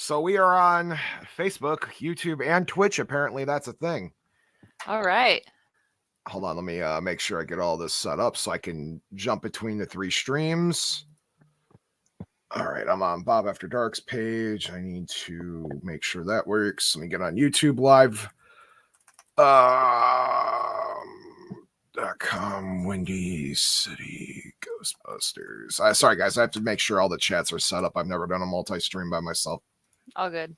So we are on Facebook, YouTube, and Twitch. Apparently, that's a thing. All right. Hold on, let me make sure I get all this set up so I can jump between the three streams. All right, I'm on Bob After Dark's page. I need to make sure that works. Let me get on YouTube Live. .com Windy City Ghostbusters. Sorry, guys, I have to make sure all the chats are set up. I've never done a multi-stream by myself. All good.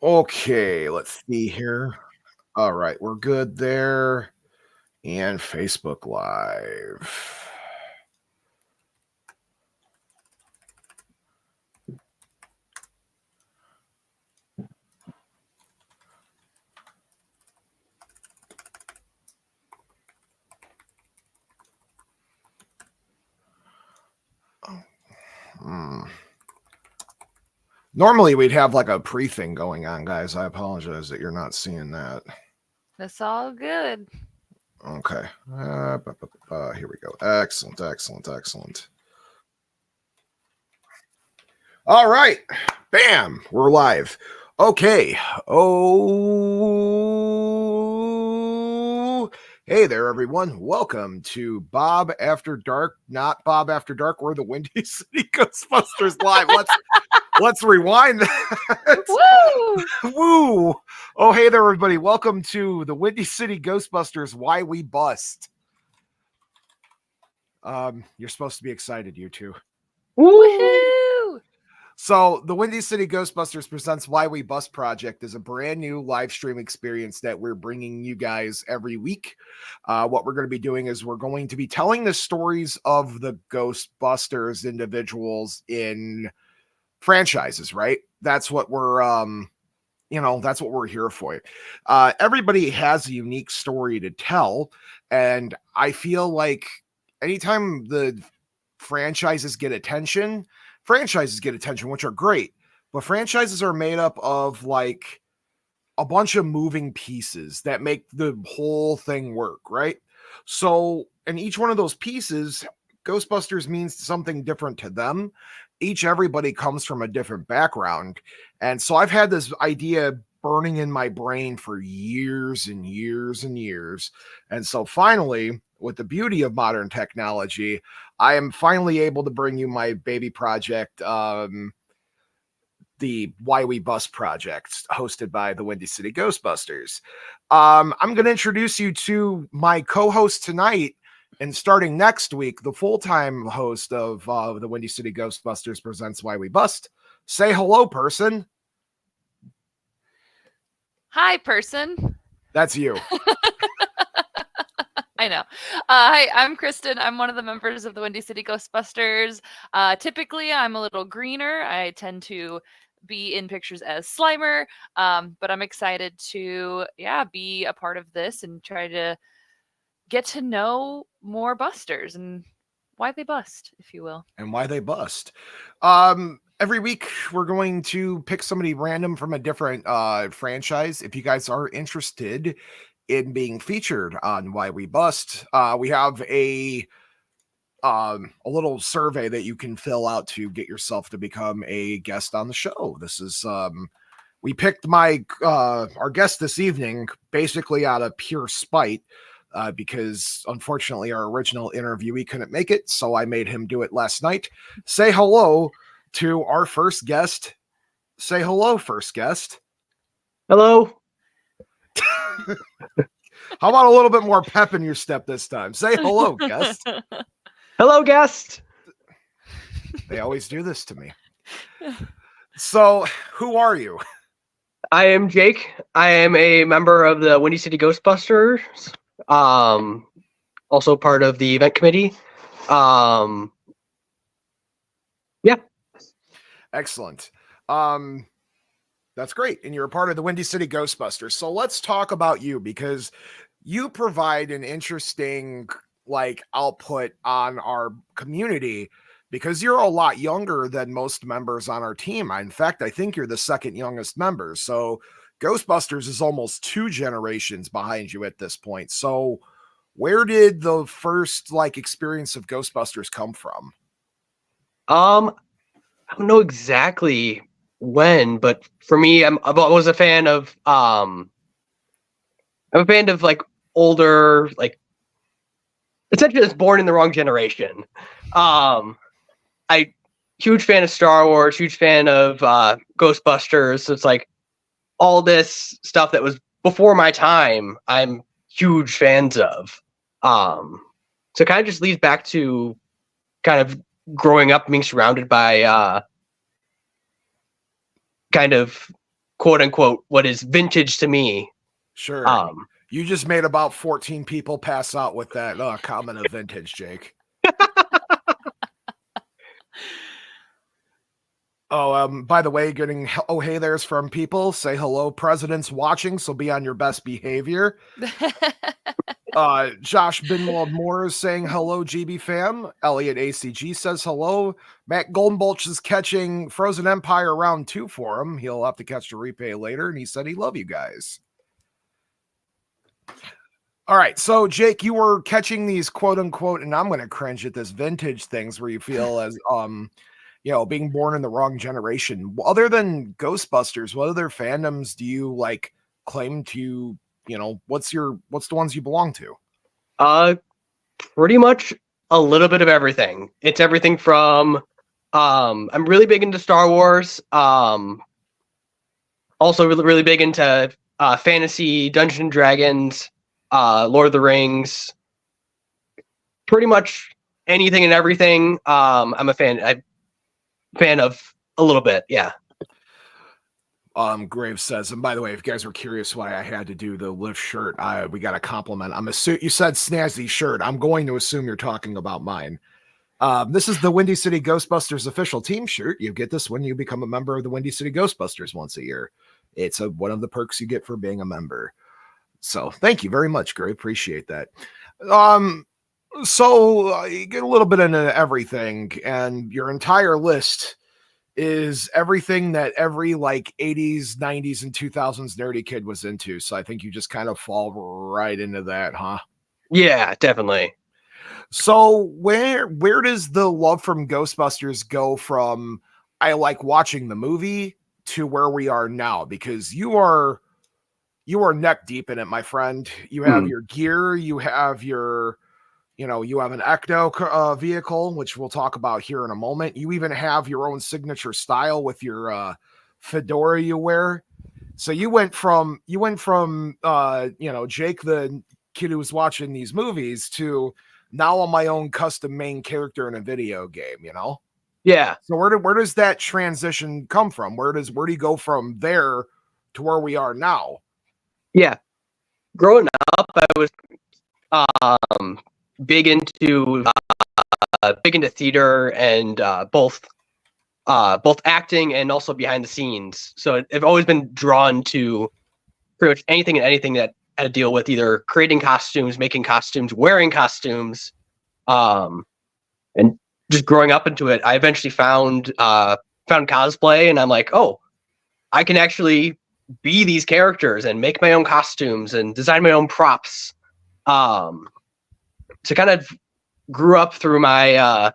Okay, let's see here. All right, we're good there. And Facebook Live. Normally we'd have like a pre-thing going on, guys. I apologize that you're not seeing that. That's all good. Okay. Here we go. Excellent. All right. Bam. We're live. Okay. Oh, hey there, everyone. Welcome to Bob After Dark. Not Bob After Dark. We're the Windy City Ghostbusters Live. Let's rewind that. Woo! Woo! Oh, hey there, everybody. Welcome to the Windy City Ghostbusters Why We Bust. You're supposed to be excited, you two. Woohoo! So the Windy City Ghostbusters Presents Why We Bust project is a brand new live stream experience that we're bringing you guys every week. What we're going to be doing is we're going to be telling the stories of the Ghostbusters individuals in franchises, right? That's what we're that's what we're here for. Everybody has a unique story to tell, and I feel like anytime the franchises get attention, which are great, but franchises are made up of like a bunch of moving pieces that make the whole thing work, right? So, and each one of those pieces, Ghostbusters means something different to them. Everybody comes from a different background. And so I've had this idea burning in my brain for years and years and years. And so finally, with the beauty of modern technology, I am finally able to bring you my baby project, the Why We Bust project, hosted by the Windy City Ghostbusters. I'm going to introduce you to my co-host tonight, and starting next week, the full-time host of the Windy City Ghostbusters Presents Why We Bust. Say hello, person. Hi, person. That's you. I know. Hi, I'm Kristen. I'm one of the members of the Windy City Ghostbusters. Typically, I'm a little greener. I tend to be in pictures as Slimer, but I'm excited to, be a part of this and try to get to know more busters and why they bust, if you will. And why they bust. Every week, we're going to pick somebody random from a different franchise. If you guys are interested in being featured on Why We Bust, we have a little survey that you can fill out to get yourself to become a guest on the show. This is we picked our guest this evening basically out of pure spite, because unfortunately our original interviewee couldn't make it, so I made him do it last night. Say hello to our first guest. Say hello, first guest. Hello. How about a little bit more pep in your step this time? Say hello, guest. Hello, guest. They always do this to me. So, who are you? I am Jake. I am a member of the Windy City Ghostbusters. Also part of the event committee. Yeah. Excellent. That's great. And you're a part of the Windy City Ghostbusters. So let's talk about you, because you provide an interesting output on our community, because you're a lot younger than most members on our team. In fact, I think you're the second youngest member. So Ghostbusters is almost 2 generations behind you at this point. So where did the first experience of Ghostbusters come from? I don't know exactly when, but for me, I was a fan of I'm a fan of like older, like essentially it's born in the wrong generation. I huge fan of Star Wars, huge fan of Ghostbusters. So it's like all this stuff that was before my time. I'm huge fans of. So it kind of just leads back to kind of growing up, being surrounded by kind of quote unquote what is vintage to me. Sure. You just made about 14 people pass out with that comment of vintage, Jake. By the way, getting hey there's from people. Say hello, president's watching, so be on your best behavior. Josh Binwald Moore is saying hello, GB fam. Elliot ACG says hello. Matt Goldenbolch is catching Frozen Empire round 2 for him. He'll have to catch the replay later, and he said he love you guys. All right, so Jake, you were catching these quote unquote, and I'm going to cringe at this vintage things where you feel as being born in the wrong generation. Other than Ghostbusters, what other fandoms do you like claim to? What's the ones you belong to? Pretty much a little bit of everything. It's everything from I'm really big into Star Wars. Also really, really big into fantasy, Dungeons and Dragons, Lord of the Rings. Pretty much anything and everything. I'm a fan of a little bit, yeah. Graves says, and by the way, if you guys were curious why I had to do the lift shirt, we got a compliment. You said snazzy shirt. I'm going to assume you're talking about mine. This is the Windy City Ghostbusters official team shirt. You get this when you become a member of the Windy City Ghostbusters once a year. It's one of the perks you get for being a member. So thank you very much, Gray. Appreciate that. So you get a little bit into everything, and your entire list is everything that every like 80s, 90s, and 2000s nerdy kid was into. So I think you just kind of fall right into that, huh? Yeah, definitely. So where does the love from Ghostbusters go from I like watching the movie to where we are now? Because you are neck deep in it, my friend. You have your gear, you have your you have an Ecto vehicle, which we'll talk about here in a moment. You even have your own signature style with your fedora you wear. So you went from Jake, the kid who was watching these movies, to now I'm my own custom main character in a video game, Yeah. So where does that transition come from? Where do you go from there to where we are now? Yeah. Growing up, I was big into theater and both acting and also behind the scenes. So I've always been drawn to pretty much anything and anything that had to deal with either creating costumes, making costumes, wearing costumes, and just growing up into it. I eventually found cosplay, and I'm like, oh, I can actually be these characters and make my own costumes and design my own props. So kind of grew up through my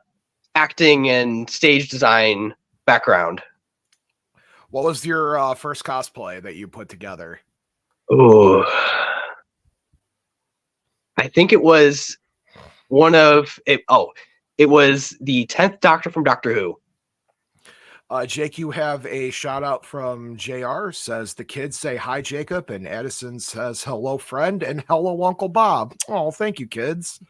acting and stage design background. What was your first cosplay that you put together? Oh, I think it was one of it. Oh, it was the 10th Doctor from Doctor Who. Jake, you have a shout out from JR. Says the kids say hi, Jacob, and Addison says hello, friend, and hello, Uncle Bob. Oh, thank you, kids.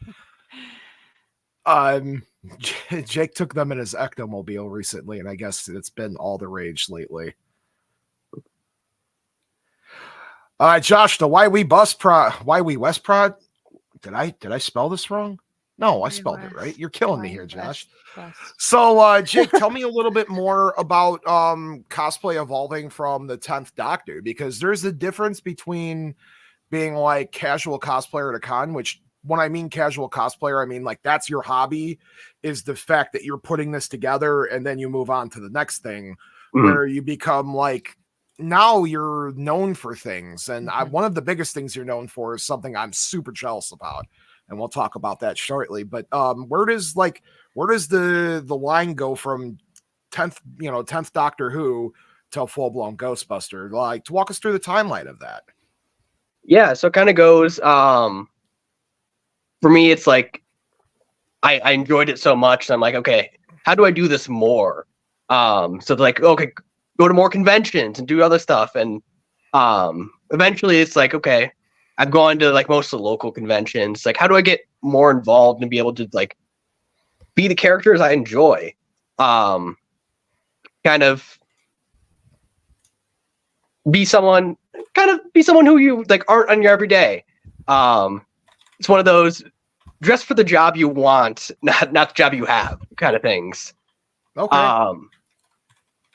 Jake took them in his Ectomobile recently, and I guess it's been all the rage lately. Josh, the Why We West Prod. Did I spell this wrong? No, I spelled it right. You're killing me here, Josh. So, Jake, tell me a little bit more about cosplay evolving from the 10th Doctor, because there's a difference between being like casual cosplayer at a con, which when I mean casual cosplayer, I mean like that's your hobby, is the fact that you're putting this together and then you move on to the next thing, where you become like, now you're known for things. And one of the biggest things you're known for is something I'm super jealous about, and we'll talk about that shortly. But where does the line go from 10th Doctor Who to a full-blown Ghostbuster. Like, to walk us through the timeline of that. Yeah, so it kind of goes. For me, it's like I enjoyed it so much. I'm like, okay, how do I do this more? So like, okay, go to more conventions and do other stuff. And eventually, it's like, okay, I've gone to like most of the local conventions. Like, how do I get more involved and be able to like be the characters I enjoy? Kind of be someone who you like aren't on your everyday. It's one of those dress for the job you want, not the job you have kind of things. Okay.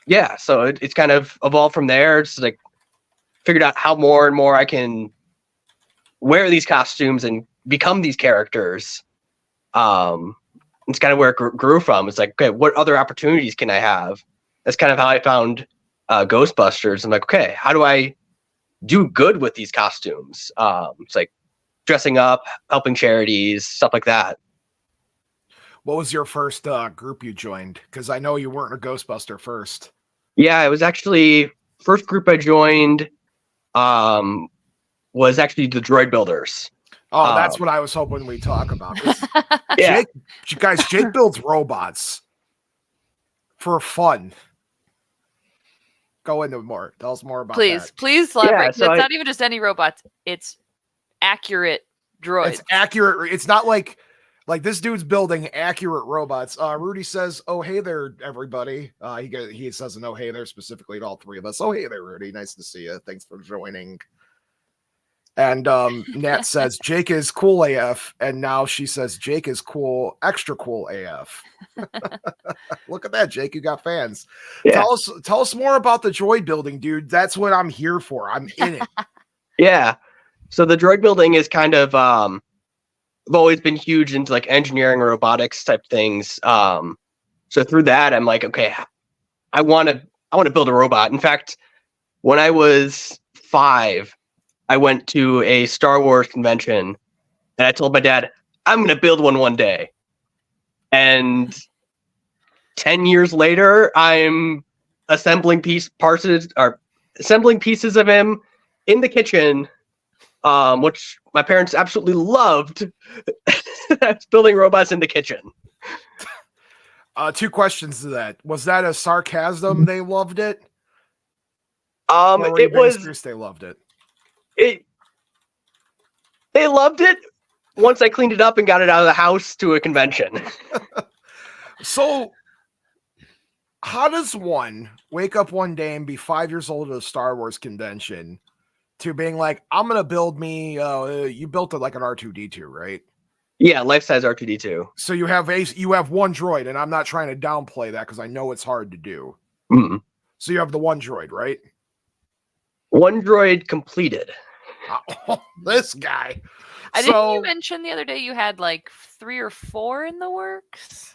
Yeah, so it's kind of evolved from there. It's like figured out how more and more I can wear these costumes and become these characters. It's kind of where it grew from. It's like, okay, what other opportunities can I have? That's kind of how I found Ghostbusters. I'm like, okay, how do I do good with these costumes? It's like dressing up, helping charities, stuff like that. What was your first group you joined? Because I know you weren't a Ghostbuster first. Yeah, it was actually first group I joined was actually the Droid Builders. Oh, that's what I was hoping we'd talk about. Yeah. Jake builds robots for fun. Go into more. Tell us more about that. Please elaborate. Yeah, so it's not even just any robots. It's accurate droids. It's accurate. It's not like this dude's building accurate robots. Rudy says, "Oh, hey there, everybody." He says an "Oh, hey there" specifically to all three of us. "Oh, hey there, Rudy. Nice to see you. Thanks for joining." And Nat says, "Jake is cool AF," and now she says, "Jake is cool, extra cool AF." Look at that, Jake. You got fans. Yeah. Tell us more about the droid building, dude. That's what I'm here for. I'm in it. Yeah. So the droid building is kind of I've always been huge into like engineering or robotics type things. So through that, I'm like, okay, I want to build a robot. In fact, when I was 5, I went to a Star Wars convention and I told my dad, I'm going to build one day. And 10 years later, I'm assembling pieces of him in the kitchen, which my parents absolutely loved. That's building robots in the kitchen. 2 questions to that. Was that a sarcasm? They loved it. It was. They loved it. They loved it once I cleaned it up and got it out of the house to a convention. So, how does one wake up one day and be 5 years old at a Star Wars convention to being like, I'm gonna build me? You built it like an R2D2, right? Yeah, life-size R2D2. So you have one droid, and I'm not trying to downplay that because I know it's hard to do. Mm-hmm. So you have the one droid, right? One droid completed. Oh, this guy. Didn't you mention the other day you had like 3 or 4 in the works?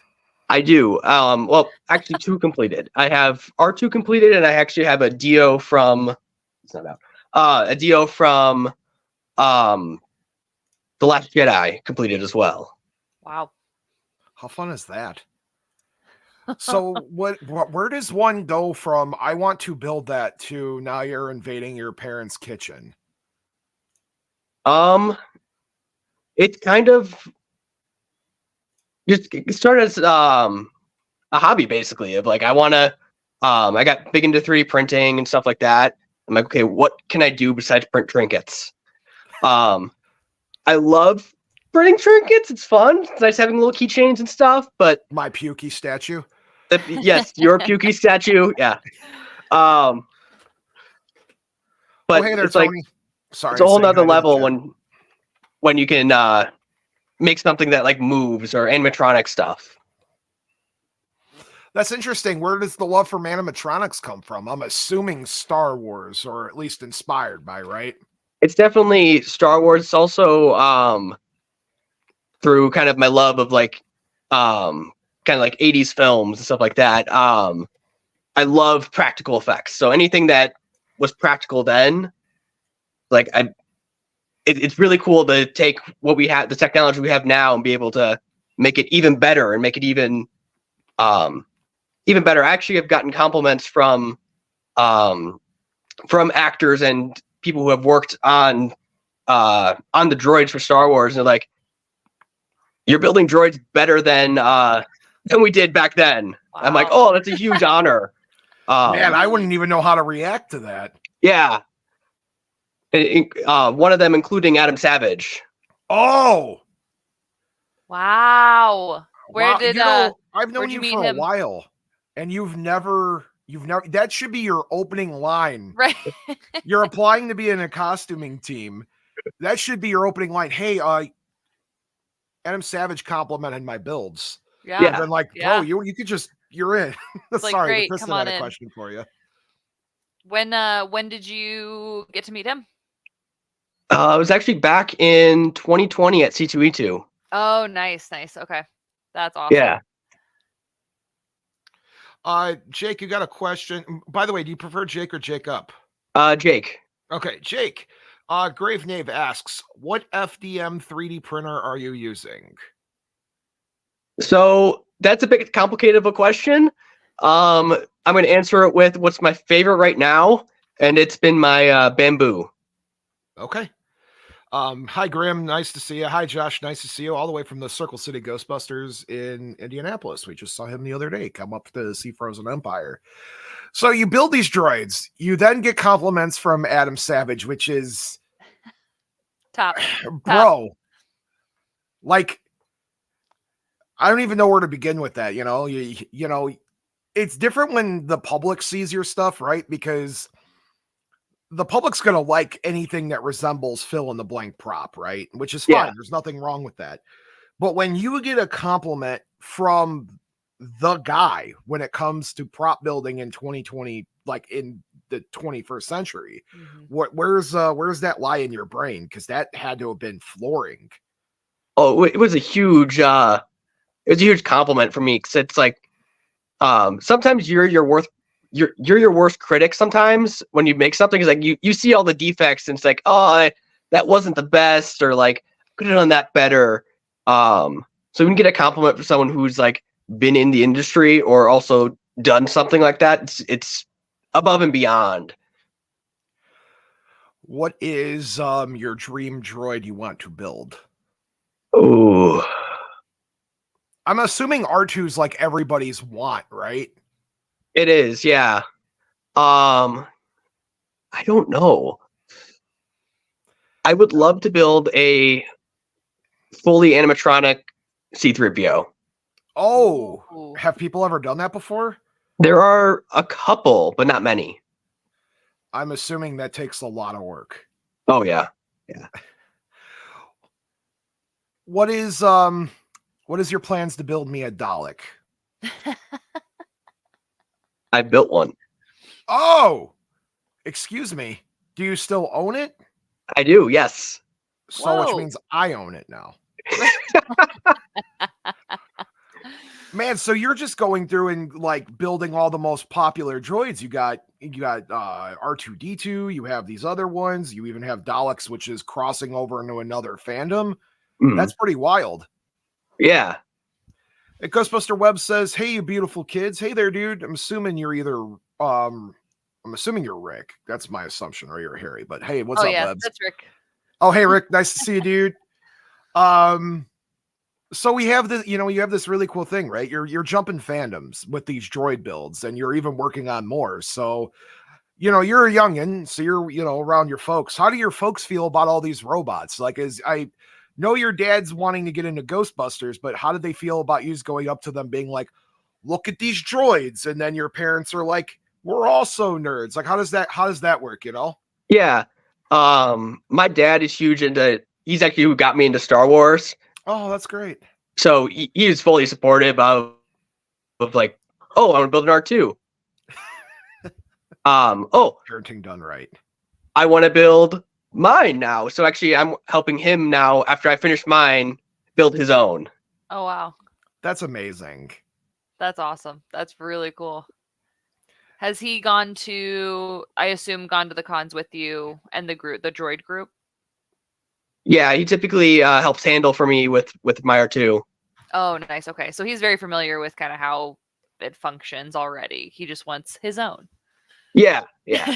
I do. Well, actually 2 completed. I have R2 completed, and I actually have a Dio from. It's not out. A Dio from The Last Jedi completed as well. Wow. How fun is that? So where does one go from I want to build that to now you're invading your parents' kitchen? It's kind of just started as a hobby basically of like I got big into 3D printing and stuff like that. I'm like, okay, what can I do besides print trinkets? I love printing trinkets. It's fun. It's nice having little keychains and stuff, but my Pukey statue. Yes, your Pukey statue. Yeah. But hey there, it's Tony. like Sorry, it's a whole nother level when you can make something that like moves or animatronic stuff. That's interesting. Where does the love for animatronics come from? I'm assuming Star Wars, or at least inspired by, right? It's definitely Star Wars. It's also through kind of my love of like kind of like 80s films and stuff like that. I love practical effects. So anything that was practical then, like it's really cool to take what we have, the technology we have now, and be able to make it even better and make it even better. I actually have gotten compliments from from actors and people who have worked on the droids for Star Wars. And they're like, "You're building droids better than we did back then." Wow. I'm like, "Oh, that's a huge honor." Man, I wouldn't even know how to react to that. Yeah. One of them including Adam Savage. Oh, Wow. Where wow. did I've known where'd you you meet for him? a while, and you've never. That should be your opening line. right? You're applying to be in a costuming team. That should be your opening line. Hey, Adam Savage complimented my builds. Yeah. Yeah. And then like, Yeah. bro, you could just, you're in. like, Sorry, great, but Kristen come had on a in. question for you. When did you get to meet him? It was actually back in 2020 at C2E2. Oh, nice. Okay. That's awesome. Yeah. Jake, you got a question. By the way, do you prefer Jake or Jacob? Jake. Okay, Jake. Grave Knave asks, what FDM 3D printer are you using? So that's a bit complicated of a question. I'm going to answer it with what's my favorite right now, and it's been my Bamboo. Okay. Hi, Grim. Nice to see you. Hi, Josh. Nice to see you all the way from the Circle City Ghostbusters in Indianapolis. We just saw him the other day come up to see Frozen Empire. So you build these droids. You then get compliments from Adam Savage, which is Top. bro. Like, I don't even know where to begin with that. You know, you know, it's different when the public sees your stuff, right? Because the public's going to like anything that resembles fill in the blank prop, right? Which is fine. Yeah. There's nothing wrong with that. But when you get a compliment from the guy when it comes to prop building in 2020, like in the 21st century, where's that lie in your brain? Because that had to have been flooring. Oh, it was a huge compliment for me, because it's like sometimes you're your worst critic sometimes when you make something. Is like you see all the defects and it's like, oh, that wasn't the best, or like could have done that better. So when you get a compliment from someone who's like been in the industry or also done something like that, it's above and beyond. What is your dream droid you want to build? Oh, I'm assuming R2's like everybody's want, right? it is, yeah. I don't know. I would love to build a fully animatronic C-3PO. Oh, Ooh. have people ever done that before? There are a couple, but not many. I'm assuming that takes a lot of work. Oh yeah. What is your plans to build me a Dalek? I built one. Oh, excuse me. Do you still own it? I do, yes. So which Whoa. means I own it now. Man, so you're just going through and like building all the most popular droids. You got R2D2, you have these other ones, you even have Daleks, which is crossing over into another fandom. Mm. That's pretty wild. Yeah. And Ghostbuster Web says, "Hey, you beautiful kids. Hey there, dude. I'm assuming you're either I'm assuming you're Rick. That's my assumption, or you're Harry. But hey, what's up, yeah, Webs? that's Rick. Oh, hey, Rick. Nice to see you, dude. So we have this, you have this really cool thing, right? You're jumping fandoms with these droid builds, and you're even working on more. So, you're a youngin', so you're, around your folks. How do your folks feel about all these robots? Like, I know your dad's wanting to get into Ghostbusters, but how did they feel about you going up to them being like, look at these droids? And then your parents are like, we're also nerds. Like, how does that work? Yeah. My dad is huge he's actually who got me into Star Wars. Oh, that's great. So he is fully supportive of like, oh, I want to build an R2. Parenting done right. I want to build mine now. So actually I'm helping him now after I finish mine build his own. Oh wow. That's amazing. That's awesome. That's really cool. Has he gone to the cons with you and the droid group? Yeah, he typically helps handle for me with my R2. Oh, nice. Okay. So he's very familiar with kind of how it functions already. He just wants his own. Yeah, yeah.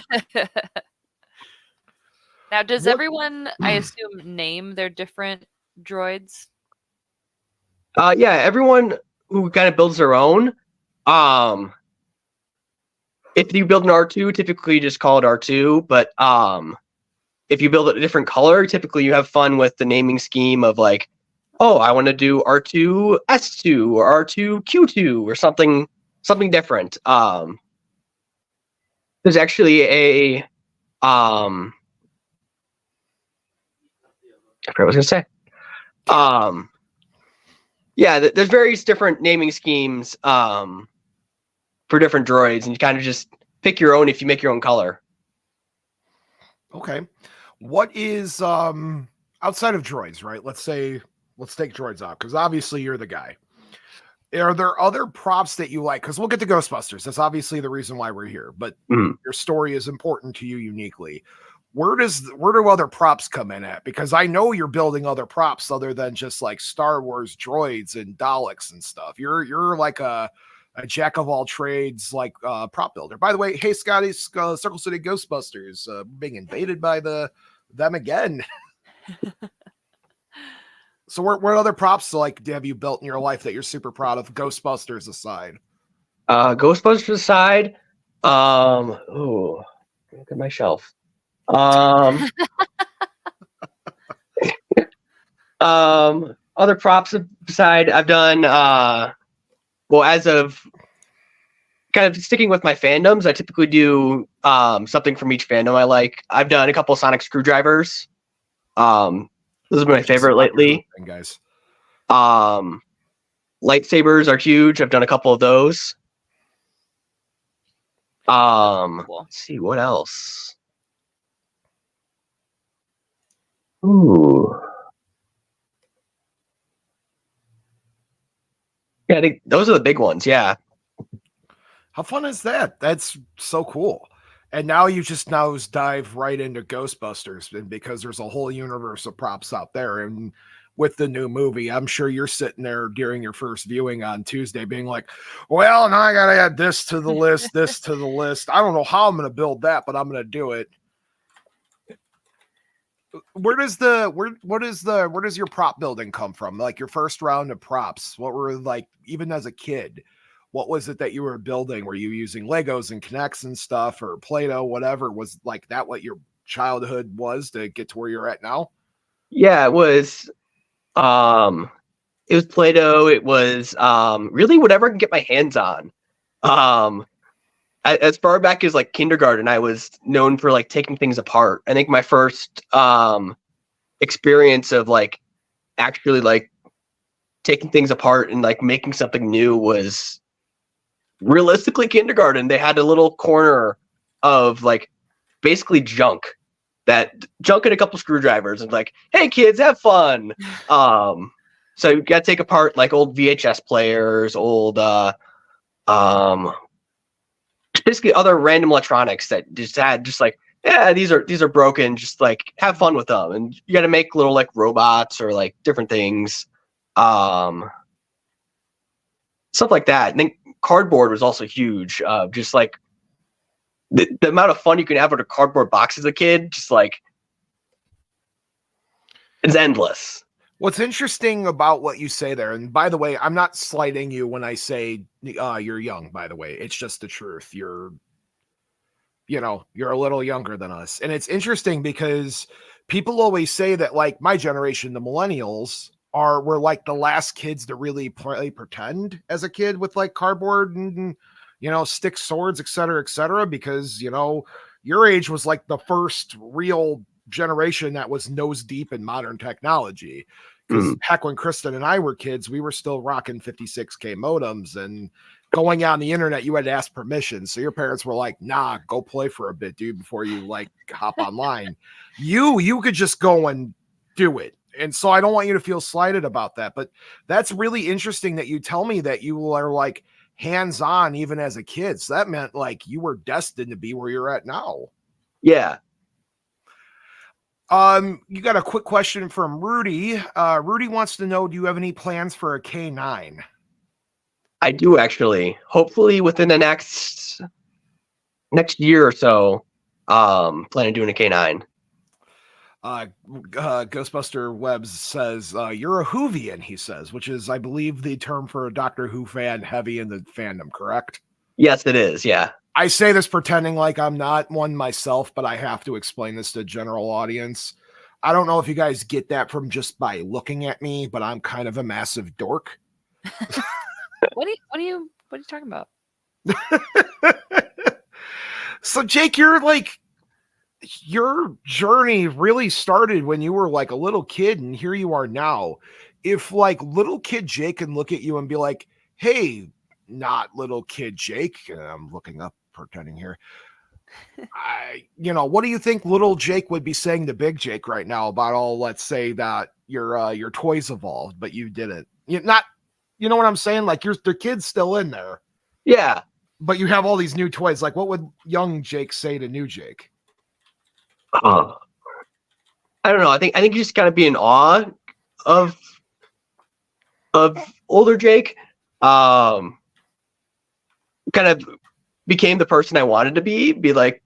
Now, does What- everyone, I assume, name their different droids? Yeah, everyone who kind of builds their own. If you build an R2, typically you just call it R2. But if you build it a different color, typically you have fun with the naming scheme of like, oh, I want to do R2 S2 or R2 Q2 or something different. There's actually a I forgot what I was gonna say. Yeah, there's various different naming schemes for different droids, and you kind of just pick your own if you make your own color. Okay. What is outside of droids, right? Let's take droids out because obviously you're the guy. Are there other props that you like? Because we'll get to Ghostbusters. That's obviously the reason why we're here. But your story is important to you uniquely. Where do other props come in at? Because I know you're building other props other than just like Star Wars droids and Daleks and stuff. You're like a jack of all trades, like prop builder. By the way, hey Scotty, Circle City Ghostbusters being invaded by them again. So what other props like have you built in your life that you're super proud of, Ghostbusters aside? Ghostbusters aside, oh, look at my shelf. Other props aside, I've done well, as of kind of sticking with my fandoms, I typically do something from each fandom I like. I've done a couple of sonic screwdrivers. Those have been my favorite lately. Guys. Lightsabers are huge. I've done a couple of those. Let's see what else. Ooh. Yeah, I think those are the big ones. Yeah. How fun is that? That's so cool. And now you just dive right into Ghostbusters, and because there's a whole universe of props out there. And with the new movie, I'm sure you're sitting there during your first viewing on Tuesday being like, well, now I got to add this to the list, this to the list. I don't know how I'm going to build that, but I'm going to do it. Where does your prop building come from? Like your first round of props, what were like, even as a kid, what was it that you were building? Were you using Legos and Kinects and stuff or Play-Doh, whatever? Was like that what your childhood was to get to where you're at now? Yeah, it was Play-Doh. It was really whatever I can get my hands on. As far back as like kindergarten, I was known for like taking things apart. I think my first experience of like actually like taking things apart and like making something new was realistically kindergarten. They had a little corner of like basically junk and a couple screwdrivers and like, hey kids, have fun. So you got to take apart like old VHS players, old basically other random electronics that just like, yeah, these are broken, just like have fun with them. And you got to make little like robots or like different things, stuff like that. And then cardboard was also huge. Just like the amount of fun you can have with a cardboard box as a kid, just like it's endless. What's interesting about what you say there, and by the way, I'm not slighting you when I say you're young, by the way. It's just the truth. You're a little younger than us. And it's interesting because people always say that like my generation, the millennials, were like the last kids to really play pretend as a kid with like cardboard and stick swords, et cetera, because your age was like the first real generation that was nose deep in modern technology. Because heck, when Kristen and I were kids, we were still rocking 56K modems, and going on the internet, you had to ask permission. So your parents were like, nah, go play for a bit, dude, before you like hop online. You could just go and do it. And so I don't want you to feel slighted about that, but that's really interesting that you tell me that you are like hands-on even as a kid. So that meant like you were destined to be where you're at now. Yeah. You got a quick question from Rudy. Rudy wants to know, do you have any plans for a K9? I do actually. Hopefully within the next next year or so, planning on doing a K9. Ghostbuster Webbs says, you're a Whovian, he says, which is, I believe, the term for a Doctor Who fan heavy in the fandom, correct? Yes, it is. Yeah. I say this pretending like I'm not one myself, but I have to explain this to the general audience. I don't know if you guys get that from just by looking at me, but I'm kind of a massive dork. What are you talking about? So, Jake, your journey really started when you were like a little kid, and here you are now. If like little kid Jake can look at you and be like, hey, not little kid Jake, I'm looking up, pretending here. What do you think little Jake would be saying to big Jake right now about all, let's say that your toys evolved, but you didn't? You know what I'm saying? Like the kid's still in there. Yeah. But you have all these new toys. Like, what would young Jake say to new Jake? I don't know. I think you just gotta be in awe of older Jake. Kind of became the person I wanted to be like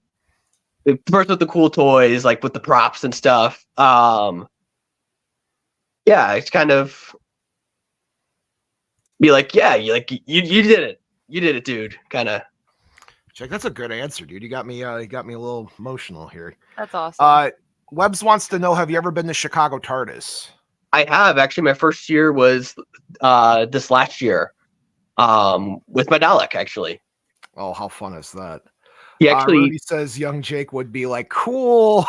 the person with the cool toys, like with the props and stuff. Yeah, it's kind of be like, yeah, you did it. You did it, dude. Kind of. Jake, that's a good answer, dude. You got me a little emotional here. That's awesome. Webbs wants to know, have you ever been to Chicago TARDIS? I have. Actually, my first year was this last year with my Dalek, actually. Oh, how fun is that? He actually Rudy says young Jake would be like, cool.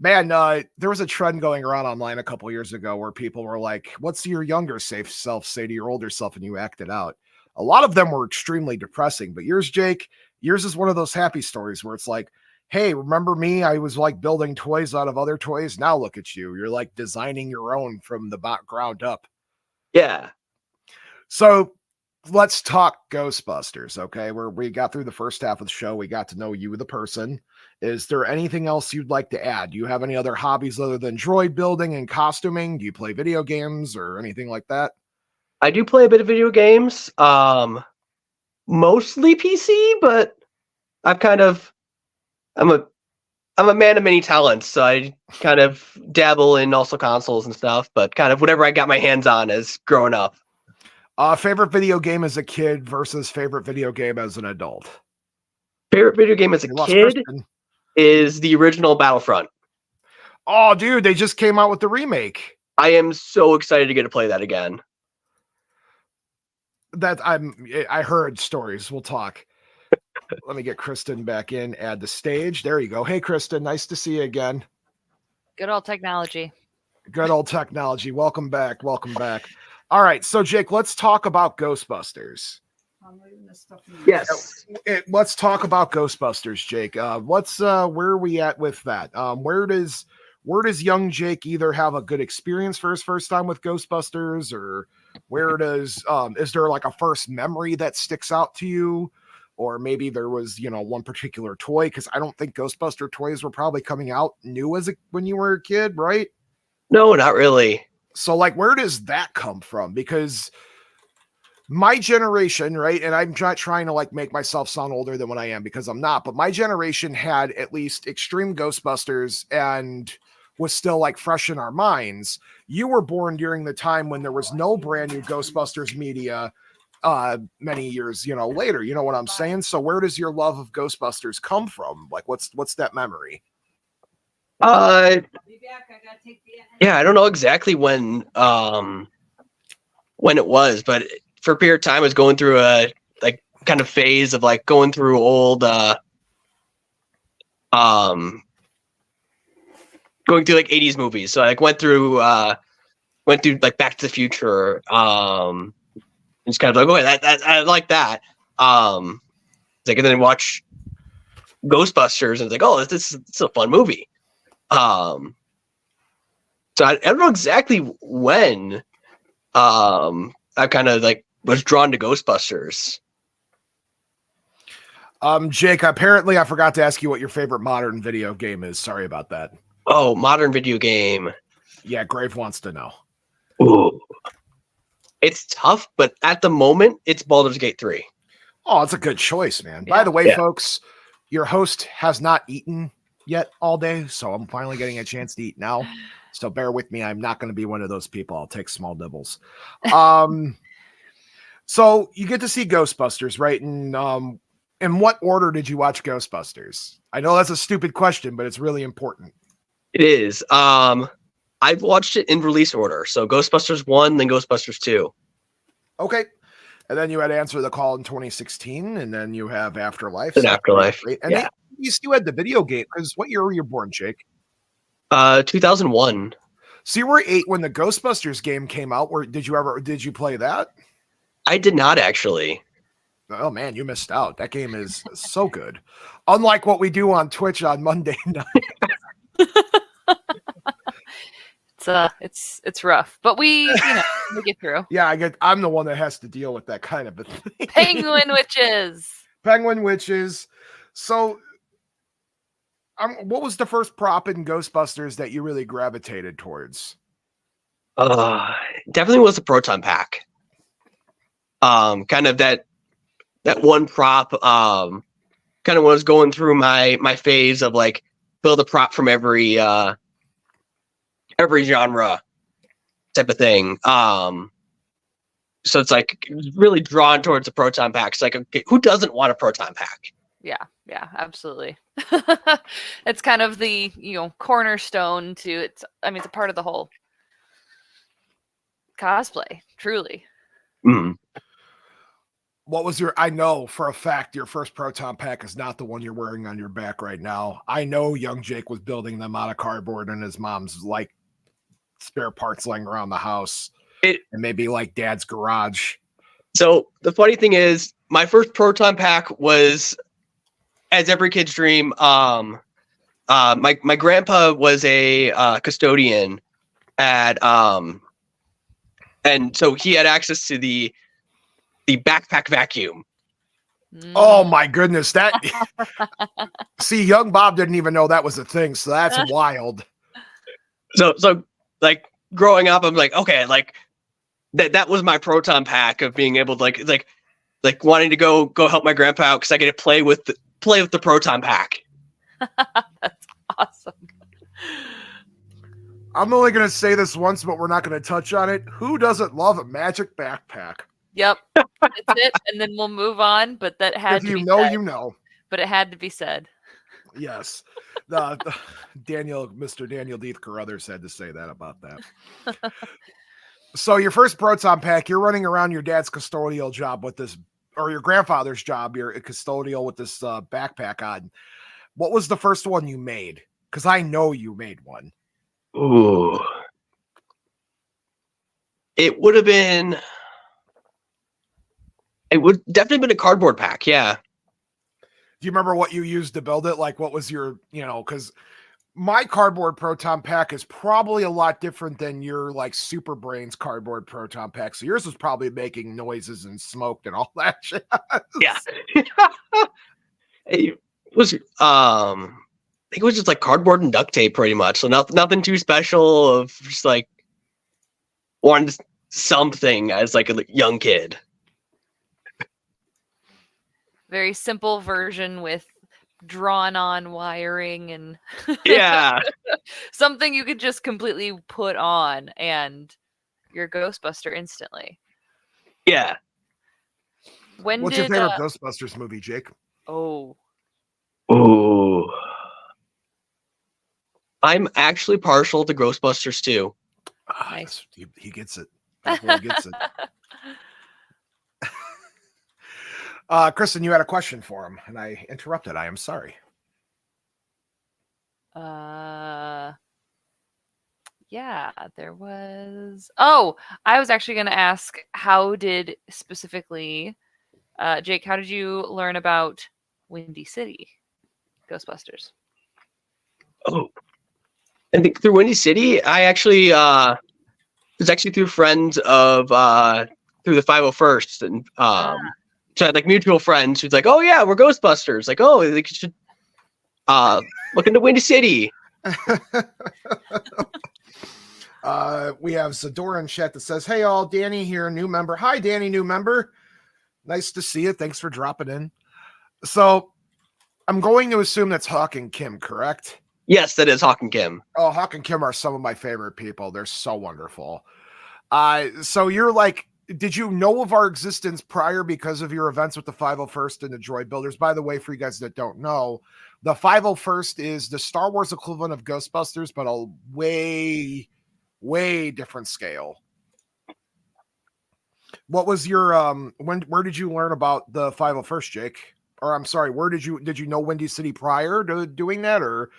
Man, there was a trend going around online a couple years ago where people were like, what's your younger self say to your older self? And you acted out. A lot of them were extremely depressing, but yours, Jake, yours is one of those happy stories where it's like, hey, remember me? I was like building toys out of other toys. Now look at you. You're like designing your own from the ground up. Yeah. So let's talk Ghostbusters, okay? Where we got through the first half of the show. We got to know you, the person. Is there anything else you'd like to add? Do you have any other hobbies other than droid building and costuming? Do you play video games or anything like that? I do play a bit of video games, mostly PC, but I'm a man of many talents, so I kind of dabble in also consoles and stuff, but kind of whatever I got my hands on as growing up. Favorite video game as a kid versus favorite video game as an adult? Favorite video game as a kid is the original Battlefront. Oh, dude, they just came out with the remake. I am so excited to get to play that again. I heard stories. We'll talk. Let me get Kristen back in, add the stage. There you go. Hey, Kristen, nice to see you again. Good old technology. Good old technology. Welcome back. Welcome back. All right. So, Jake, let's talk about Ghostbusters. Yes. Let's talk about Ghostbusters, Jake. Where are we at with that? Where does young Jake either have a good experience for his first time with Ghostbusters, or where does is there like a first memory that sticks out to you? Or maybe there was, one particular toy, because I don't think Ghostbuster toys were probably coming out new when you were a kid, right? No, not really. So, like, where does that come from? Because my generation, right, and I'm not trying to, like, make myself sound older than what I am, because I'm not, but my generation had at least Extreme Ghostbusters and was still, like, fresh in our minds. You were born during the time when there was no brand new Ghostbusters media, many years, later, you know what I'm saying? So where does your love of Ghostbusters come from? Like, what's that memory? Yeah, I don't know exactly when it was, but for a period of time I was going through a like kind of phase of like going through old going through like 80s movies. So I like went through like Back to the Future, it's kind of like, okay, that I like that. Like, and then watch Ghostbusters, and it's like, oh, this is a fun movie. So I don't know exactly when I kind of like was drawn to Ghostbusters. Jake, apparently I forgot to ask you what your favorite modern video game is. Sorry about that. Oh, modern video game. Yeah, Grave wants to know. Ooh. It's tough, but at the moment, it's Baldur's Gate 3. Oh, it's a good choice, man. By Yeah. the way, Yeah. folks, your host has not eaten yet all day, so I'm finally getting a chance to eat now. So bear with me. I'm not going to be one of those people. I'll take small nibbles. So you get to see Ghostbusters, right? And in what order did you watch Ghostbusters? I know that's a stupid question, but it's really important. It is. I've watched it in release order. So Ghostbusters 1, then Ghostbusters 2. Okay. And then you had Answer the Call in 2016, and then you have Afterlife. Then Afterlife. Great. And Yeah. you still had the video game, because what year were you born, Jake? 2001. So you were 8 when the Ghostbusters game came out. Did you play that? I did not actually. Oh man, you missed out. That game is so good. Unlike what we do on Twitch on Monday night. It's rough, but we get through. Yeah, I'm the one that has to deal with that kind of a thing. Penguin witches. Penguin witches. So what was the first prop in Ghostbusters that you really gravitated towards? Definitely was a proton pack. Kind of that one prop. Kind of when I was going through my phase of like build a prop from every genre type of thing. So it's like really drawn towards the proton pack. It's like, okay, who doesn't want a proton pack? Yeah, absolutely. It's kind of the cornerstone to it's a part of the whole cosplay, truly. Mm. What was I know for a fact your first proton pack is not the one you're wearing on your back right now. I know young Jake was building them out of cardboard in his mom's like spare parts laying around the house. And maybe like dad's garage. So the funny thing is, my first proton pack was, as every kid's dream, my grandpa was a custodian at and so he had access to the backpack vacuum. Oh my goodness, that see, young Bob didn't even know that was a thing, so that's wild. So like growing up, I'm like, okay, like that was my proton pack of being able to like wanting to go help my grandpa out because I get to play with the proton pack. That's awesome. I'm only going to say this once, but we're not going to touch on it. Who doesn't love a magic backpack? Yep, that's it, and then we'll move on. But that had to be said. You know. But it had to be said. Yes, Mr. Daniel Deeth Carruthers had to say that about that. So your first proton pack, you're running around your dad's custodial job with this, or your grandfather's job, you're a custodial with this backpack on. What was the first one you made? Because I know you made one. Ooh. It would definitely been a cardboard pack, yeah. Do you remember what you used to build it? Like what was your, because my cardboard proton pack is probably a lot different than your like Super Brains cardboard proton pack. So yours was probably making noises and smoke and all that shit. Yeah. It was I think it was just like cardboard and duct tape pretty much. So nothing too special, of just like wanted something as like a young kid. Very simple version with drawn on wiring and yeah, something you could just completely put on and you're Ghostbuster instantly. Yeah. What's your favorite Ghostbusters movie, Jake? Oh, I'm actually partial to Ghostbusters too. Nice. He gets it. That boy gets it. Kristen, you had a question for him, and I interrupted. I am sorry. Yeah, there was. Oh, I was actually going to ask, how did specifically, Jake, how did you learn about Windy City Ghostbusters? Oh, I think through Windy City, I actually it was actually through friends of through the 501st, and so I had like mutual friends who's like, oh yeah, we're Ghostbusters. Like, oh, like you should look into Windy City. We have Zadora in chat that says, hey all, Danny here, new member. Hi Danny, new member. Nice to see you. Thanks for dropping in. So I'm going to assume that's Hawk and Kim, correct? Yes, that is Hawk and Kim. Oh, Hawk and Kim are some of my favorite people. They're so wonderful. So you're like, did you know of our existence prior because of your events with the 501st and the Droid Builders? By the way, for you guys that don't know, the 501st is the Star Wars equivalent of Ghostbusters, but a way, way different scale. What was your where did you learn about the 501st, Jake? Or I'm sorry, where did you know Windy City prior to doing that, or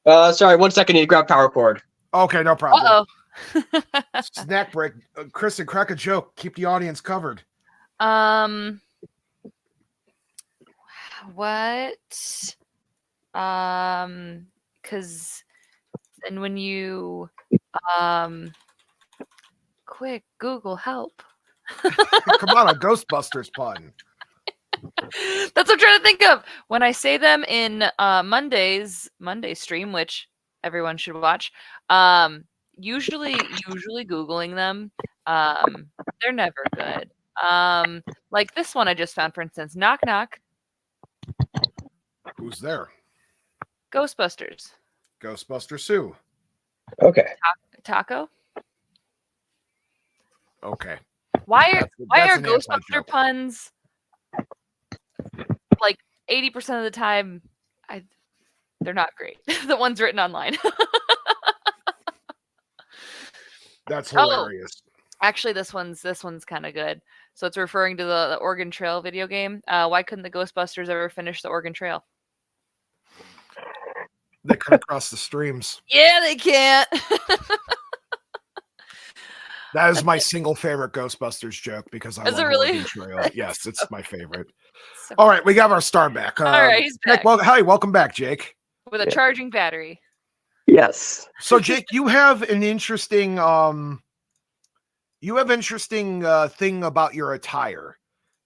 Sorry, 1 second, need to grab power cord. okay, no problem. Uh-oh. Snack break. Kristen, crack a joke. Keep the audience covered. What? Because, and when you, quick, Google help. Come on, a Ghostbusters pun. That's what I'm trying to think of. When I say them in Monday stream, which everyone should watch, usually Googling them, they're never good. Like this one I just found, for instance, knock knock. Who's there? Ghostbusters. Ghostbuster Sue. Okay. Taco. Okay. Why are an Ghostbuster anti-joke. puns like 80% of the time? They're not great. The ones written online. That's hilarious. Actually, this one's kind of good. So it's referring to the Oregon Trail video game. Why couldn't the Ghostbusters ever finish the Oregon Trail? They cut across the streams. Yeah, they can't. That is my single favorite Ghostbusters joke because I Is love it really? Oregon Trail. Yes, it's my favorite. All right, we got our star back. All right, he's back. Hi, welcome back, Jake. With a charging battery. Yes. So, Jake, you have an interesting thing about your attire,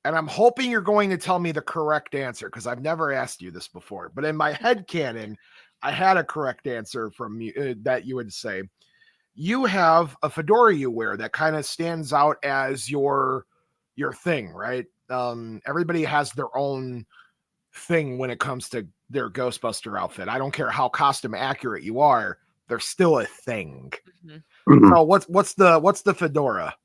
and I'm hoping you're going to tell me the correct answer because I've never asked you this before. But in my head canon, I had a correct answer from you that you would say. You have a fedora you wear that kind of stands out as your thing, right? Everybody has their own thing when it comes to their Ghostbuster outfit. I don't care how costume accurate you are, they're still a thing. Mhm. So what's the fedora?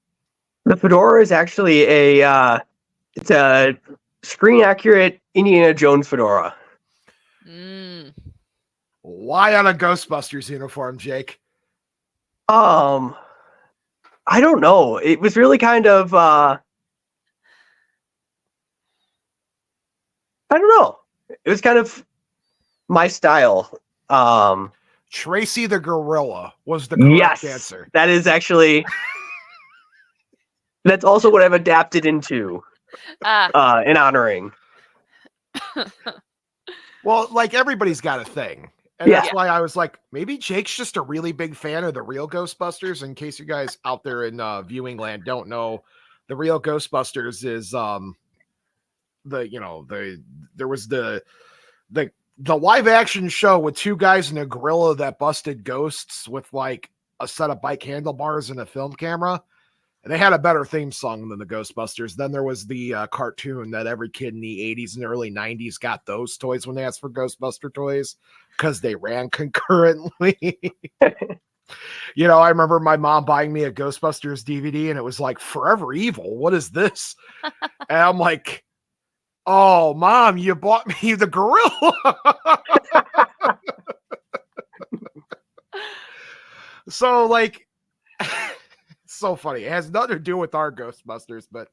The fedora is actually it's a screen accurate Indiana Jones fedora. Why on a Ghostbusters uniform, Jake? I don't know. It was really kind of I don't know. It was kind of my style. Tracy the Gorilla was the correct answer. That is actually that's also what I've adapted into in honoring. Well, like everybody's got a thing. And that's why I was like, maybe Jake's just a really big fan of the real Ghostbusters. In case you guys out there in viewing land don't know, the real Ghostbusters is there was the live action show with two guys in a gorilla that busted ghosts with like a set of bike handlebars and a film camera. And they had a better theme song than the Ghostbusters. Then there was the cartoon that every kid in the 80s and early 90s got those toys when they asked for Ghostbuster toys because they ran concurrently. I remember my mom buying me a Ghostbusters DVD and it was like Forever Evil. What is this? And I'm like, oh, Mom, you bought me the gorilla. So like, so funny. It has nothing to do with our Ghostbusters, but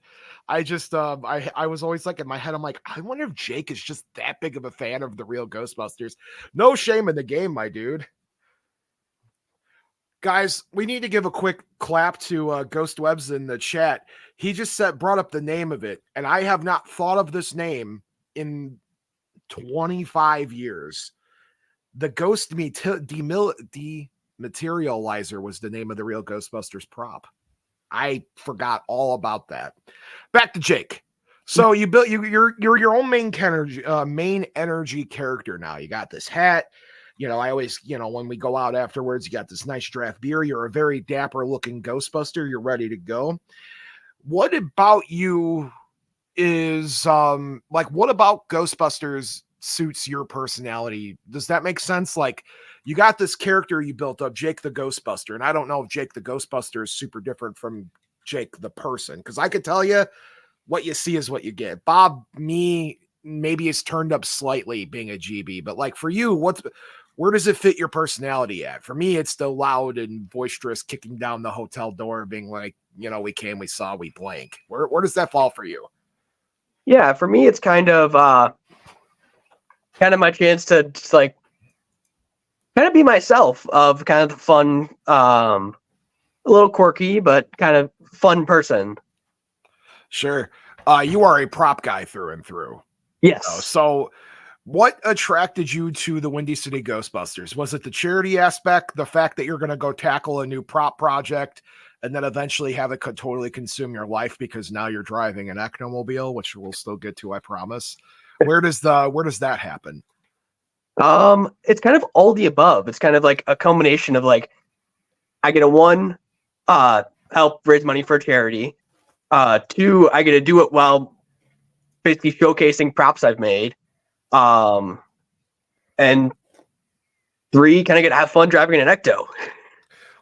I just I was always like in my head, I'm like, I wonder if Jake is just that big of a fan of the real Ghostbusters. No shame in the game, my dude. Guys, we need to give a quick clap to Ghost Webs in the chat. He just brought up the name of it, and I have not thought of this name in 25 years. The Ghost Dematerializer was the name of the real Ghostbusters prop. I forgot all about that. Back to Jake. So you built you're your own main energy character now. You got this hat. I always, when we go out afterwards, you got this nice draft beer. You're a very dapper looking Ghostbuster. You're ready to go. what about you is like, what about Ghostbusters suits your personality? Does that make sense? Like, you got this character you built up, Jake the Ghostbuster, and I don't know if Jake the Ghostbuster is super different from Jake the person, because I could tell you what you see is what you get. Bob, me, maybe is turned up slightly being a GB, but like for you, where does it fit your personality at? For me, it's the loud and boisterous kicking down the hotel door, being like, you know, we came, we saw, we blank. Where does that fall for you? Yeah, for me, it's kind of my chance to just like kind of be myself, of kind of the fun, a little quirky, but kind of fun person. Sure. You are a prop guy through and through. Yes. So what attracted you to the Windy City Ghostbusters? Was it the charity aspect, the fact that you're going to go tackle a new prop project and then eventually have it totally consume your life because now you're driving an Ectomobile, which we'll still get to, I promise. Where does that happen? It's kind of all the above. It's kind of like a combination of like, I get help raise money for charity. 2, I get to do it while basically showcasing props I've made. And 3, kind of get to have fun driving an Ecto.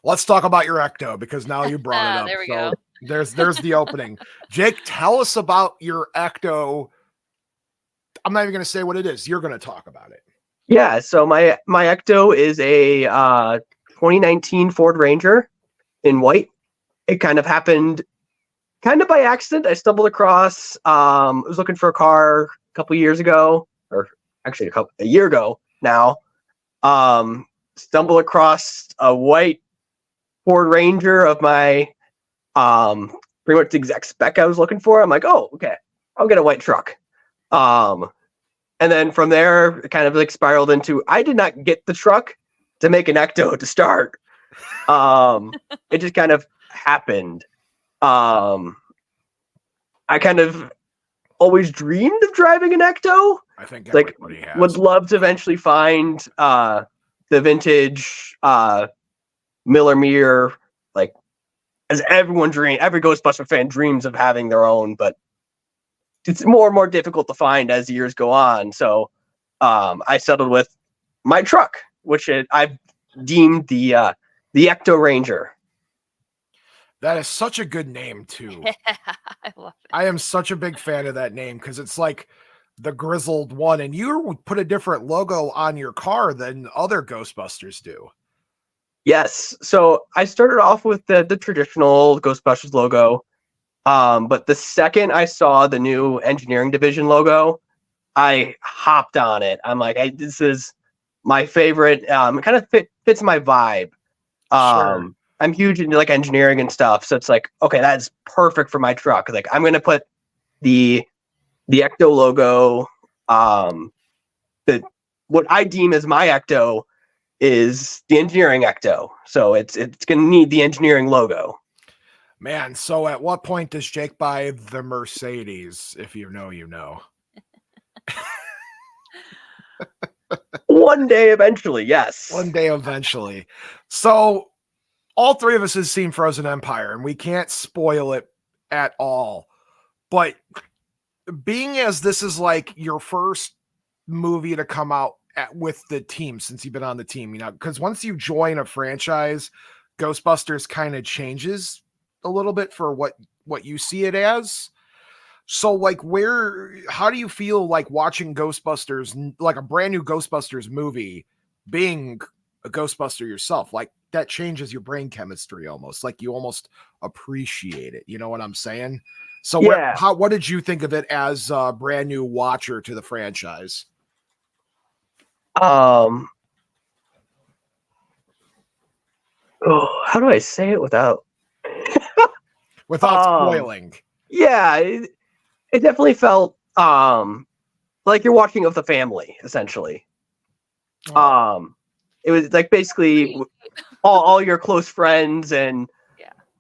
Let's talk about your Ecto, because now you brought it up. There we go. There's the opening. Jake, tell us about your Ecto. I'm not even going to say what it is. You're going to talk about it. Yeah, so my Ecto is a 2019 Ford Ranger in white. It kind of happened kind of by accident. I stumbled across, I was looking for a car a couple years ago, or actually a year ago now. Stumbled across a white Ford Ranger of my pretty much the exact spec I was looking for. I'm like, oh, okay, I'll get a white truck. And then from there, it kind of like spiraled into, I did not get the truck to make an Ecto to start. It just kind of happened. I kind of always dreamed of driving an Ecto. I think like everybody has. would love to eventually find the vintage Miller Mirror, like as every Ghostbuster fan dreams of having their own, but it's more and more difficult to find as years go on. So I settled with my truck, which I've deemed the Ecto Ranger. That is such a good name too. Yeah, I love it. I am such a big fan of that name, because it's like the grizzled one, and you put a different logo on your car than other Ghostbusters do. Yes. So I started off with the traditional Ghostbusters logo. But the second I saw the new engineering division logo, I hopped on it. I'm like, this is my favorite. It kind of fits my vibe. Sure. I'm huge into like engineering and stuff, so it's like, okay, that's perfect for my truck. Like, I'm gonna put the Ecto logo. What I deem as my Ecto is the engineering Ecto, so it's gonna need the engineering logo. Man, so at what point does Jake buy the Mercedes? If you know, you know. One day, eventually, yes. One day, eventually. So all 3 of us have seen Frozen Empire, and we can't spoil it at all. But being as this is like your first movie to come out with the team since you've been on the team, you know, because once you join a franchise, Ghostbusters kind of changes a little bit for what you see it as. So like, how do you feel like watching Ghostbusters, like a brand new Ghostbusters movie, being a Ghostbuster yourself? Like, that changes your brain chemistry almost. Like, you almost appreciate it. You know what I'm saying? So yeah. What did you think of it as a brand new watcher to the franchise? Oh, how do I say it without spoiling? Yeah, it definitely felt like you're watching with the family, essentially. It was like basically all your close friends and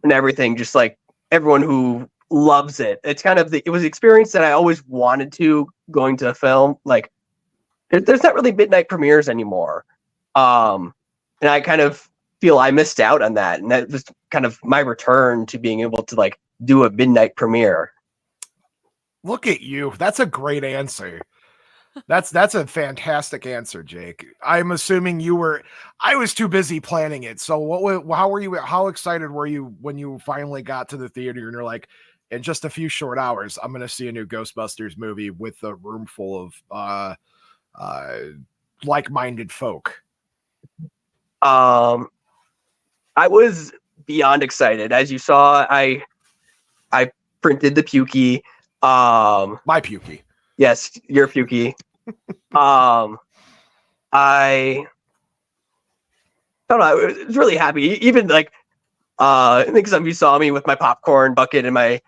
everything, just like everyone who loves it. It's kind of it was the experience that I always wanted to going to a film. Like, there's not really midnight premieres anymore, and I kind of feel I missed out on that, and that was kind of my return to being able to like do a midnight premiere. Look at you. That's a great answer. That's a fantastic answer, Jake. I'm assuming I was too busy planning it. So how excited were you when you finally got to the theater and you're like, in just a few short hours, I'm going to see a new Ghostbusters movie with a room full of like-minded folk? I was beyond excited. As you saw, I printed the Pukey. My Pukey. Yes, your Pukey. I don't know. I was really happy. Even like, I think some of you saw me with my popcorn bucket and my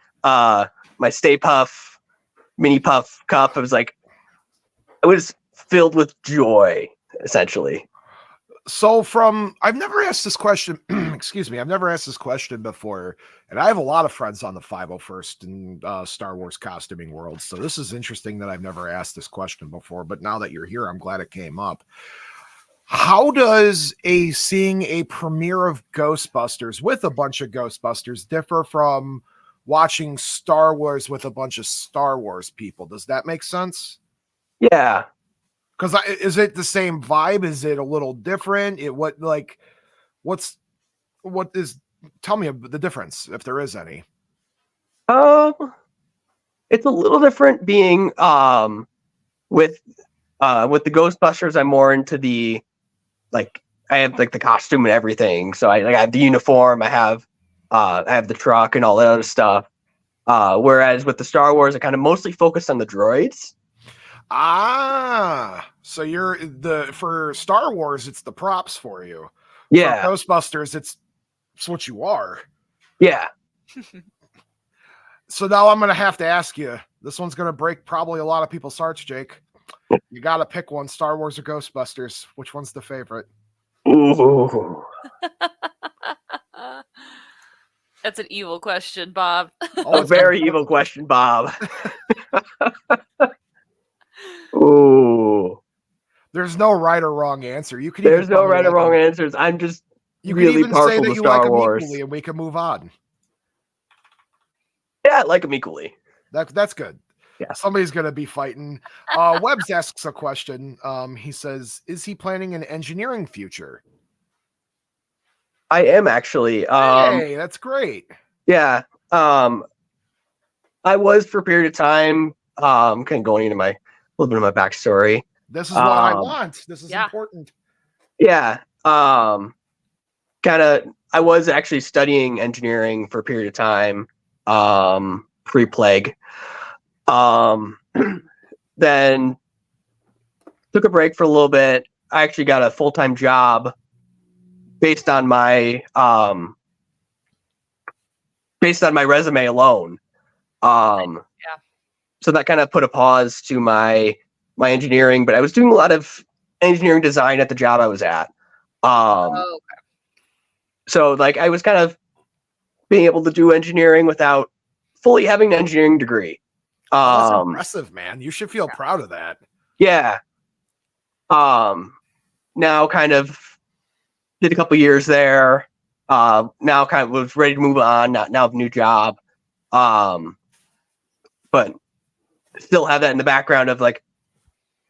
Stay Puff mini puff cup. I was filled with joy, essentially. So I've never asked this question. Excuse me. I've never asked this question before, and I have a lot of friends on the 501st and Star Wars costuming world. So this is interesting that I've never asked this question before. But now that you're here, I'm glad it came up. How does seeing a premiere of Ghostbusters with a bunch of Ghostbusters differ from watching Star Wars with a bunch of Star Wars people? Does that make sense? Yeah. Because is it the same vibe? Is it a little different? Tell me the difference, if there is any. It's a little different being with the Ghostbusters. I'm more into the I have like the costume and everything. So I have the uniform, I have the truck and all that other stuff. Whereas with the Star Wars, I kind of mostly focused on the droids. So you're for Star Wars, it's the props for you. Yeah. For Ghostbusters, it's what you are. Yeah. So now I'm gonna have to ask you. This one's gonna break probably a lot of people's hearts, Jake. You gotta pick one: Star Wars or Ghostbusters. Which one's the favorite? Ooh. That's an evil question, Bob. Oh, a very evil question, Bob. Ooh. There's no right or wrong answer. There's no right or wrong answers. I'm just really partial to Star Wars. Equally, and we can move on. Yeah, I like them equally. That's good. Yeah. Somebody's gonna be fighting. Webbs asks a question. He says, "Is he planning an engineering future?" I am actually. Hey, that's great. Yeah. I was for a period of time. Kind of going into a little bit of my backstory. This is what I want. This is important. Yeah. I was actually studying engineering for a period of time. Pre-plague. Then took a break for a little bit. I actually got a full-time job based on my resume alone. So that kind of put a pause to my engineering, but I was doing a lot of engineering design at the job I was at. So I was kind of being able to do engineering without fully having an engineering degree. That's impressive, man. You should feel proud of that. Yeah. Now kind of did a couple years there. Now kind of was ready to move on. Now have a new job. But still have that in the background of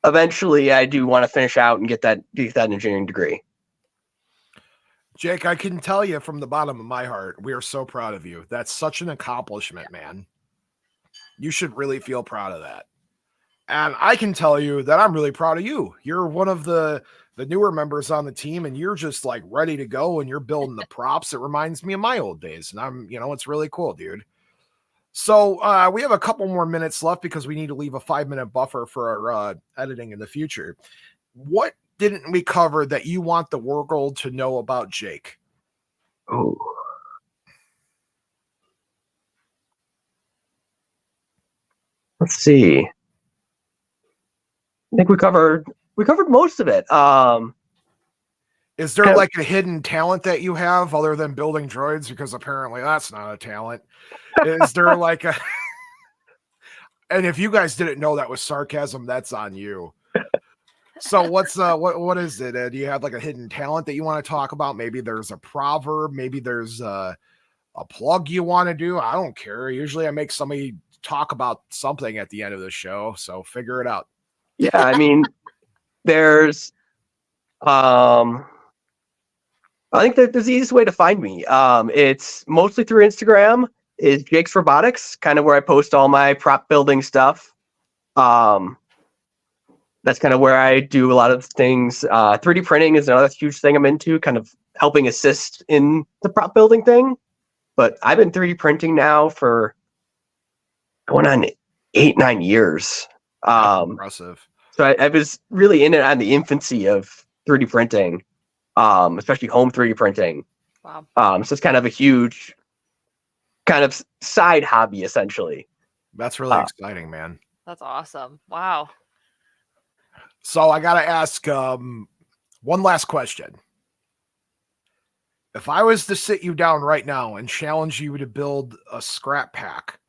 eventually I do want to finish out and get that engineering degree. Jake, I can tell you from the bottom of my heart, we are so proud of you. That's such an accomplishment, man. You should really feel proud of that. And I can tell you that I'm really proud of you. You're one of the newer members on the team, and you're just ready to go, and you're building the props. It reminds me of my old days, and it's really cool, dude. So we have a couple more minutes left because we need to leave a 5-minute buffer for our editing in the future. What didn't we cover that you want the world to know about Jake? Oh. Let's see. I think we covered most of it. Is there a hidden talent that you have other than building droids? Because apparently that's not a talent. Is there and if you guys didn't know that was sarcasm, that's on you. So what's what is it? Do you have a hidden talent that you want to talk about? Maybe there's a proverb. Maybe there's a plug you want to do, I don't care. Usually I make somebody talk about something at the end of the show, so figure it out. Yeah, I mean, there's I think that there's the easiest way to find me. It's mostly through Instagram. Is Jake's Robotics, kind of where I post all my prop building stuff. That's kind of where I do a lot of things. 3D printing is another huge thing I'm into, kind of helping assist in the prop building thing. But I've been 3D printing now for going on 8-9 years. That's impressive. So I was really in it on the infancy of 3D printing, especially home 3D printing. Wow. So it's kind of a huge kind of side hobby, essentially. That's really exciting, man. That's awesome. Wow. So I got to ask one last question. If I was to sit you down right now and challenge you to build a scrap pack,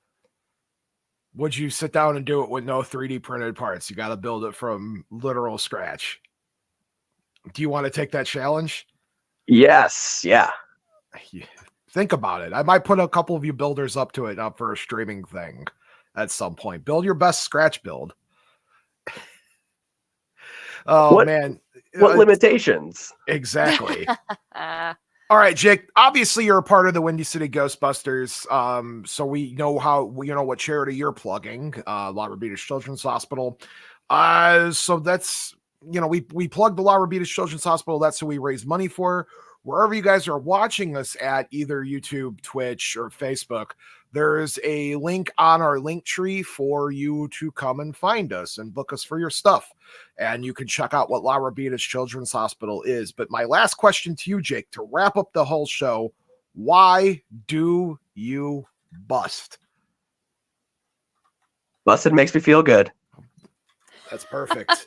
would you sit down and do it with no 3D printed parts? You got to build it from literal scratch. Do you want to take that challenge? Yes. Yeah. Think about it. I might put a couple of you builders up to it for a streaming thing at some point. Build your best scratch build. Oh, man. What limitations? Exactly. All right, Jake. Obviously, you're a part of the Windy City Ghostbusters. So we know what charity you're plugging, Laura Beaters Children's Hospital. So that's, we plugged the Laura Beaters Children's Hospital. That's who we raise money for. Wherever you guys are watching us at, either YouTube, Twitch, or Facebook, there's a link on our link tree for you to come and find us and book us for your stuff. And you can check out what Laura Beaters Children's Hospital is. But my last question to you, Jake, to wrap up the whole show, why do you bust? Busted makes me feel good. That's perfect.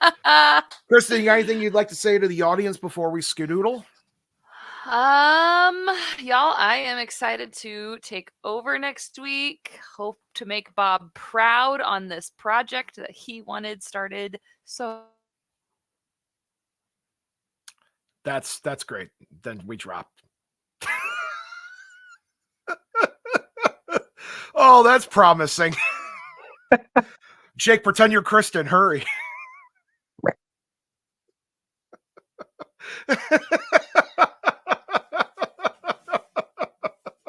Kristen, you got anything you'd like to say to the audience before we skedoodle? Y'all, I am excited to take over next week. Hope to make Bob proud on this project that he wanted started. So that's great. Then we dropped. Oh, that's promising. Jake, pretend you're Kristen. Hurry.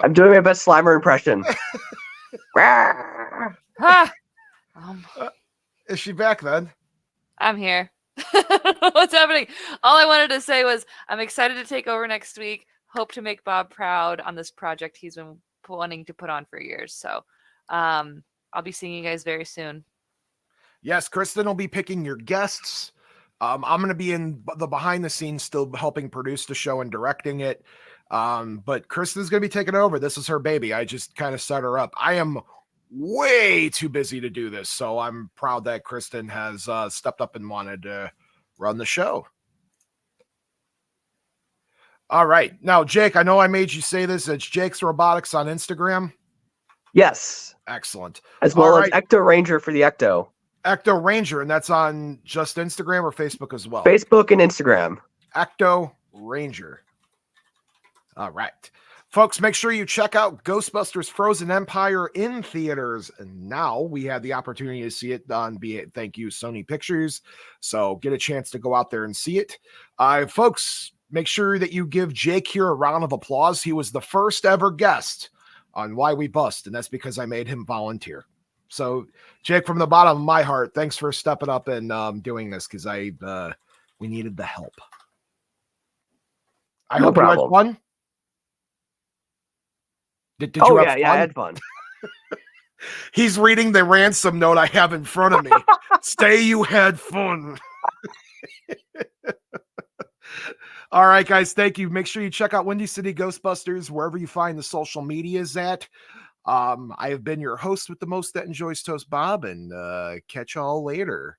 I'm doing my best Slimer impression. Is she back then? I'm here. What's happening? All I wanted to say was I'm excited to take over next week. Hope to make Bob proud on this project he's been wanting to put on for years. So I'll be seeing you guys very soon. Yes, Kristen will be picking your guests. I'm going to be in the behind the scenes, still helping produce the show and directing it. But Kristen's going to be taking over. This is her baby. I just kind of set her up. I am way too busy to do this. So I'm proud that Kristen has stepped up and wanted to run the show. All right. Now, Jake, I know I made you say this. It's Jake's Robotics on Instagram. Yes. Excellent. As well as Ecto Ranger for the Ecto. Ecto Ranger, and that's on just Instagram or Facebook as well? Facebook and Instagram. Ecto Ranger. All right. Folks, make sure you check out Ghostbusters Frozen Empire in theaters. And now we have the opportunity to see it on thank you, Sony Pictures. So get a chance to go out there and see it. Folks, make sure that you give Jake here a round of applause. He was the first ever guest on Why We Bust, and that's because I made him volunteer. So, Jake, from the bottom of my heart, thanks for stepping up and doing this, because we needed the help. I hope you had fun. Did you have fun? Yeah, I had fun. He's reading the ransom note I have in front of me. Say you had fun. All right, guys, thank you. Make sure you check out Windy City Ghostbusters wherever you find the social medias at. I have been your host with the most that enjoys toast, Bob, and catch y'all later.